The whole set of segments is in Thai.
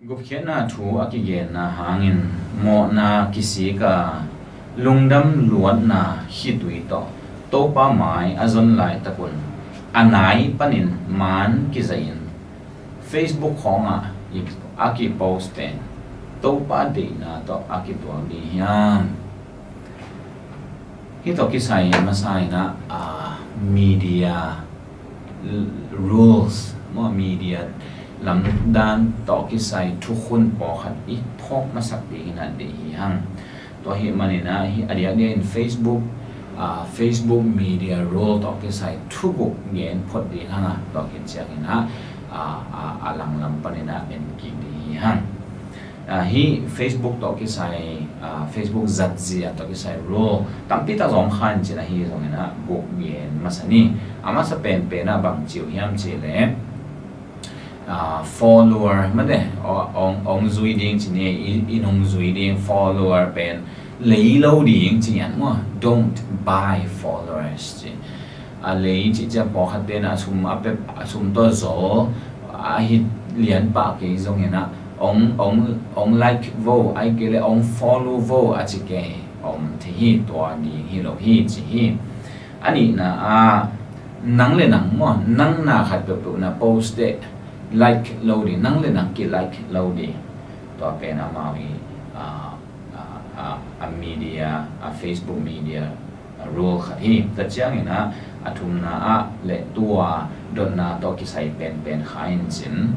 gục na thu akigen na hangin mo na kisi ka lungdam luan na hitui to pa mai azon lai takun anai panin man kizain Facebook honga aki post pen to pa de na to aki to di hiam hito kisai masai na media rules mo media lam dan to kisai thu khun po khat I phok masak di na de hiang to hi manina hi adia in Facebook media rule to kisai thu bu ngen phot di hanga to kin chiang ina alang lam panina en ki di hang hi Facebook to kisai Facebook zat zia to kisai rule tampi ta zong khan china hi zong ina bu ngen masani ama sa pen na bang chiu hiam chi le follower made ong zui ding chine inong zui ding follower pen lấy lâu ding chian mo don't buy followers chi lấy chi cha po khat ten asum ape asum to zo hi lian pa ke zong ena ong like vo ai ke le ong follow vo a chi ke the hi to ni hi lo hi chi hi ani na nang le nang mo nang na khat pe na post de like loading nang le nang ki like loading to pe na mawi a media Facebook media rule khat hi ta chiang ina athum na le tua don na to ki sai pen khain chin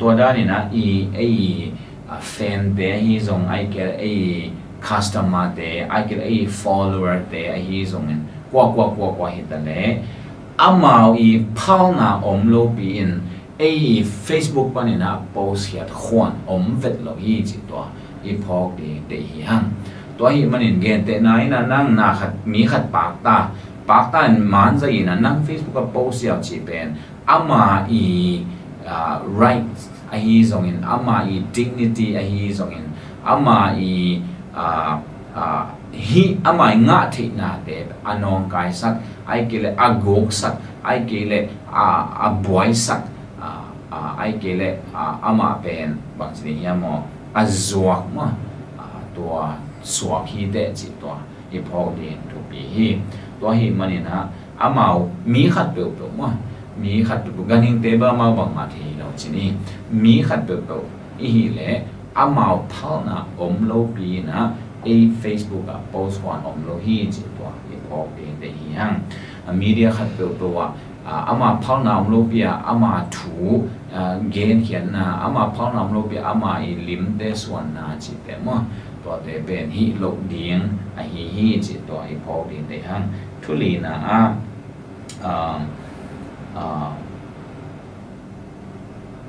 to da ni na fan be hi zong ai ke customer de ai ke follower de hi zong en kwa hi ta le amao phal na lo pi in Facebook panina post hiat khwan vet lo hi chi to phok de hi hang to hi manin gen te nai na nang na khat mi khat pak ta man za ina nang Facebook post ya chi pen ama right a hi zong in ama dignity a hi zong in ama hi ama nga thi na te anong kai sak ai kele agok sak ai kele a boy sak ai kele ama pen bang chini ya mo azuak ma to suak hi de chi to phok de to pi hi to hi manina amao mi khat pe ma mi khat pe ganing te ba ma bang ma thi lo chini mi khat pe hi le amao thal na lo pi na Facebook post one lo hi chi to phok de hi hang media khat pe wa ama phal na lo pi ama thu gen hian na ama phal na lo pi ama lim te swan na chi te mo to te ben hi lo ding hi chi to phok din te hang thuli na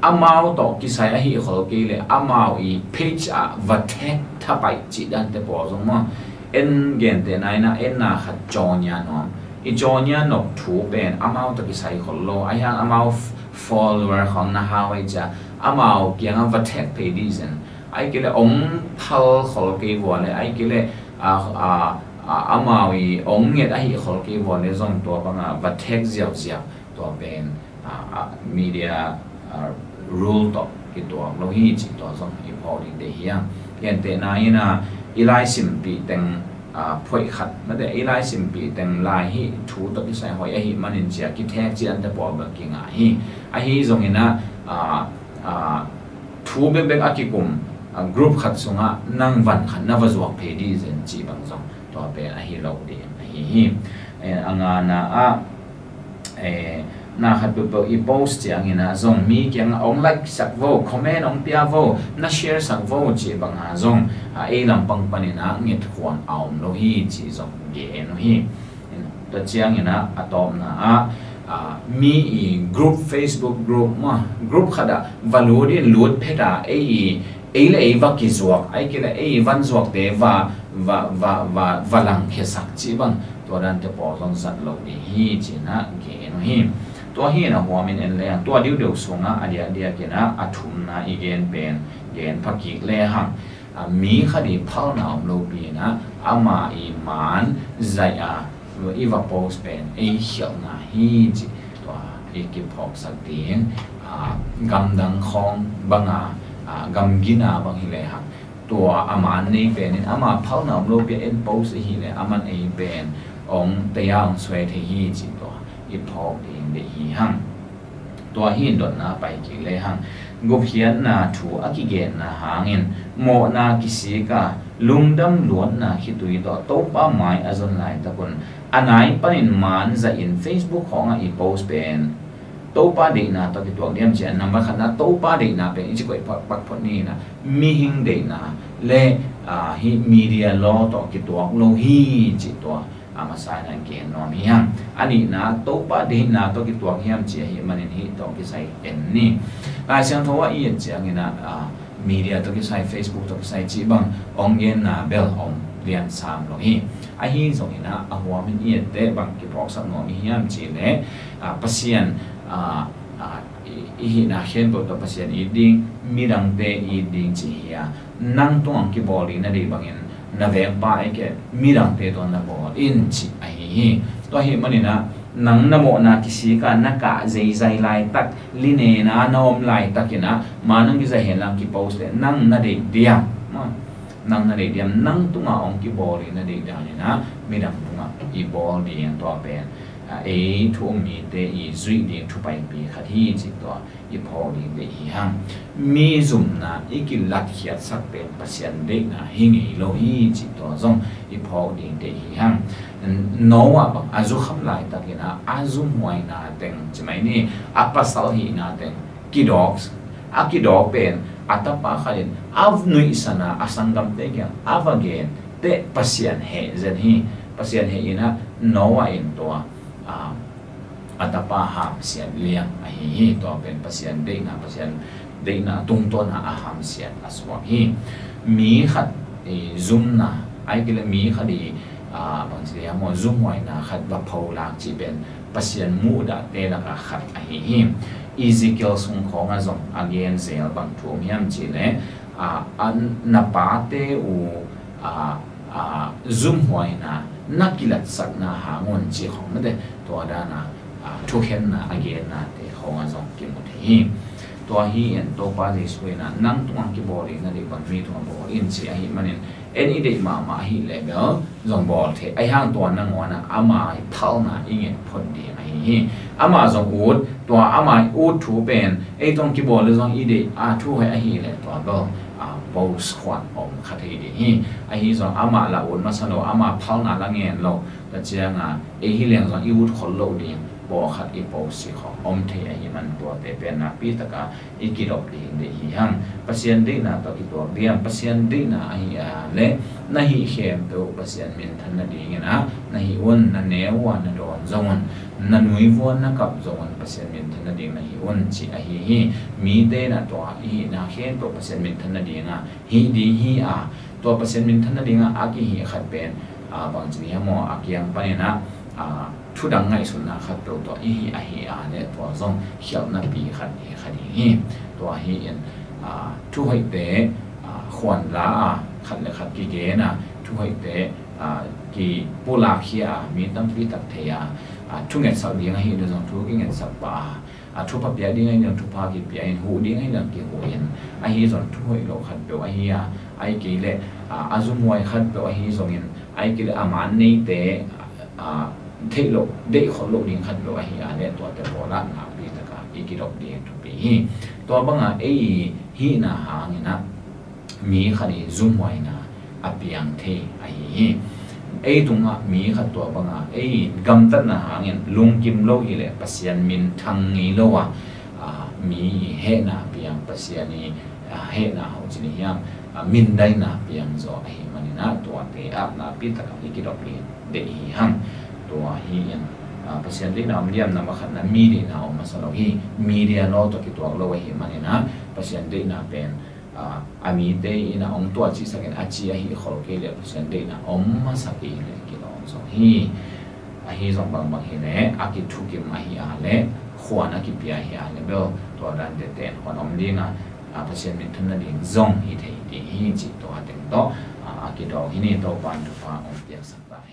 amao to kisai hi khol ke le amao page vathek thapai chi dan te po zong mo en gen te nai na en na khat chonya no Jonya nok thu pen amao to kisai khol lo ai hang amao follower khong na hawai cha amao kyang vathek pe dizan ai kele phal khol ke wale ai kele amao nget ai khol ke wale zong to banga vathek jiao to pen media rule to ki to lo hi chi to zong important de hiang yen te na ina ilai sim pi teng phoi khat ma de ilai sim pi teng lai hi thu to ki sai hoi hi manin chia ki thek chi an te po ba ki nga hi zong ina thu be akikum group khat sunga nang van khat na wa zuak phe di zen chi bang zong to pe hi lo de hi anga na na khat pe post chiang ina zong mi kyang like sak vo comment pia vo na share sak vo chi bang ha zong lam pang panina nget khwan aum lo hi chi zong ge no hi ta chiang ina atom na group Facebook group ma group khada valori lut pheda le va ki zuak ai ke le van zuak te va lang khe sak chi bang to dan te po zong sat lo hi chi na ge no hi to hi na huamin en le to diu sunga adia ke na athum na igen pen gen phaki le hang mi khadi phal na lo pi na ama man zai iwa post pen hial na hi chi to ki phok sak ting gam dang khong banga กำกินาบางทีเลยฮะตัวอามันนี่เป็นอามาเผาหนามโลเปียนโพสฮีเลยอามันเอเป็นองเตียงสวยที่ฮีจิตัวอีพอกเองเดียหังตัวฮีนดนนาไปกี่เลยหังกุบเฮียนนาถูอากิเกนนาหางินโมนากิสิกาลุงดำล้วนนาคิดตุยตัวโต๊ะป้าไม้อาจนไหลตะกุนอันไหนปันินมันจะอิน Facebook ของอีโพสเป็นโต๊ะป้าดีนาตัวที่ตัวเดียมเจนนำมาขนาดโต๊ะป้าดีนาเป็นอีกคนปักพอนี่นะมีหิงดีนาเล่ฮีมีเดียล้อตัวที่ตัวโลฮีจิตตัวอามาสายนั่นเกณฑ์นอมเฮียมอันนี้นะโต๊ะป้าดีนาตัวที่ตัวเฮียมเจียฮีมันนี่ตัวที่ใส่เอ็นนี่เสียงทว่าอีเจียงนะมีเดียตัวที่ใส่ Facebook ตัวที่ใส่จีบังองเย็นนะเบลองเรียนสามโลฮีไอฮีส่งนะหัวมันอีเตบังกี่พอกสักหน่อยเฮียมจีเล่ปัสยันอีน่าเห็นตัวปัสยันอีดิ้งมีดังเตอีดิ้งจีเฮียนั่งตัวอังกี่บอลีนั่นดีบางเงินนาเวงป้าไอ้แกมีดังเตตัวนั่นบอลอินจีไอฮีตัวฮีมันนี่นะนังนโมนาคิสิกานักะใจใจไล่ตักลิเนนะนอมไล่ตักนะมานังกิจะเห็นลังกิโพสเลยนังนาเดียมนังนาเดียมนังตุงองกิบอลีนาเดียมนี่นะมีดังตุงอีบอลีตัวเป็นทุ่งมีเตอีจุยเดียงทุไปปีขัดที่จิตตัวอีพอลีเดียงมีจุ่มนะอีกิลัดเขียดสักเป็นปัสยันเด็กนะหิงอีโลฮีจิตตัวจงอีพอลีเดียงโน้ว่าบังอาจุคำลายตะกินะอาจุมวยนาเต็งใช่ไหมนี่อัปปัสสาวฮีนาเต็งกิดอกกิดอกเป็นอัตปะขันอัฟนุยสนาอสังกัมเตกันอัฟเกนเตปัสยันเฮเจนฮีปัสยันเฮอินะโน้ว่าอินตัวอัตปะหามเสียนเลี้ยงไอ้ฮีตัวเป็นปัสยันเด็กนะปัสยันเด็กนะตุงต้นอาหามเสียนอสวะฮีมีขัดซุ่มนะไอ้กิเลมีขัดบางทีมอซุ่มไว้นะขัดว่าพาวลากจีเป็นปัสยันมูดาเตนะขัดไอ้ฮีอีซิเกลส่งของอาจงอาเกียนเซลบางทุ่มยามจีเนี่ยอันนับปาเตอูซุ่มไว้นะนักกิลัดสักนะหางวนจีของมันเดตัวด้านะทุกเห็นนะอาเกียนนะเตของอาจงกิมุทีตัวฮีเอ็นตัวปาริสเวนะนั่งตัวกิบอลีนั่นเองบางมีตัวบอลินจีไอฮีมันเอ็นอีเดมาฮีเลเบลจงบอลเทไอห้างตัวนั่งวนะอามาเท่านะอิงเงินพอดีไอฮีอามาจงอูดตัวอามาอูดถูเป็นไอตรงกิบอลจงอีเดถูให้ไอฮีเลยตัวเบลบอสขวัญอมขัดให้ดีไอฮีจงอามาละอูดมาสนุอามาเท่านะละเงินเราแต่เจ้าไอฮีเลี้ยงจงอีอูดคนโลดีบอกขัดอีโพสิของอมเทียฮีมันตัวเตเป็นนักพิตกาอีกิรบดีเดียหังปัสยันดีนาตัวกิตัวเดียมปัสยันดีนาฮีเล่นาฮีเข้มตัวปัสยันมินทันนาดีนะนาฮีวันนาเนวันนาโดนจงวันนานุยวันนักับจงวันปัสยันมินทันนาดีนาฮีวันจีฮีมีเดนาตัวฮีนาเข้มตัวปัสยันมินทันนาดีนะฮีดีฮีตัวปัสยันมินทันนาดีนะอากิฮีขัดเป็นบางทีฮะมออากิยังปะเนี่ยนะทุดังไงสุนัขขัดตัวอีฮีอาฮีเนี่ยตัวจงเขียวนับปีขัดฮีขัดฮีตัวฮีเอ็นทุกให้เตะขวัญละขัดเลยขัดกีเกนะทุกให้เตะกีปูลาคียมีตั้งปีตักเทียทุกเงินสักเดียงให้เรื่องทุกเงินสักป่าทุกพับยาดีให้เรื่องทุกภาคีเปียหูดีให้เรื่องกีหูเย็นไอฮีส่วนทุกให้เราขัดเปียวไอฮีไอกีเล่อาจุมวยขัดเปียวไอฮีส่งเงินไอกีเล่อามันนี่เตะเทโลเด็กของโลกนี้ขัดเปียวไอฮีเนี่ยตัวแต่โบราณนับปีตะกาอีกีดอกเดียทุกปีตัวบางฮีนาหางนะมีขัดซุ่มไว้นะอภิยังเทไอตรงมีขัดตัวบางกำตัดนะหางลุงกิมโลอีเล่ปัสยันมินทังงี้โลวะมีเฮนะอภิยังปัสยันนี่เฮนะเขาจะนิยามมินได้นะอภิยังโซไอมันนี่นะตัวเตะนะปีตะกับอีกิดอกเดียเดฮีหังตัวฮียันปัสยันดีนะอมเดียมนะมาขัดนะมีดีนะอมาสโลฮีมีเดียโลตัวกิตัวโลวะฮีมันนี่นะปัสยันดีนะเป็นอามีเตยนะองตัวจีสักอาชีฮีขอเกลียปัสยันดีนะอมมาสักอีเลยกิโลสองฮีฮีสองบางฮีเนี่ยอากิทุกิมฮีอาเล่ขวานอากิปีฮีอาเล่เบลตัวดันเตะขวานอมดีนะปัสยันมิทุนนั่นเองจงฮีเทฮีจีตัวเต็มโตอากิดอกฮีนี่ตัวปันตัวฟ้าอมเดียสักตาเฮ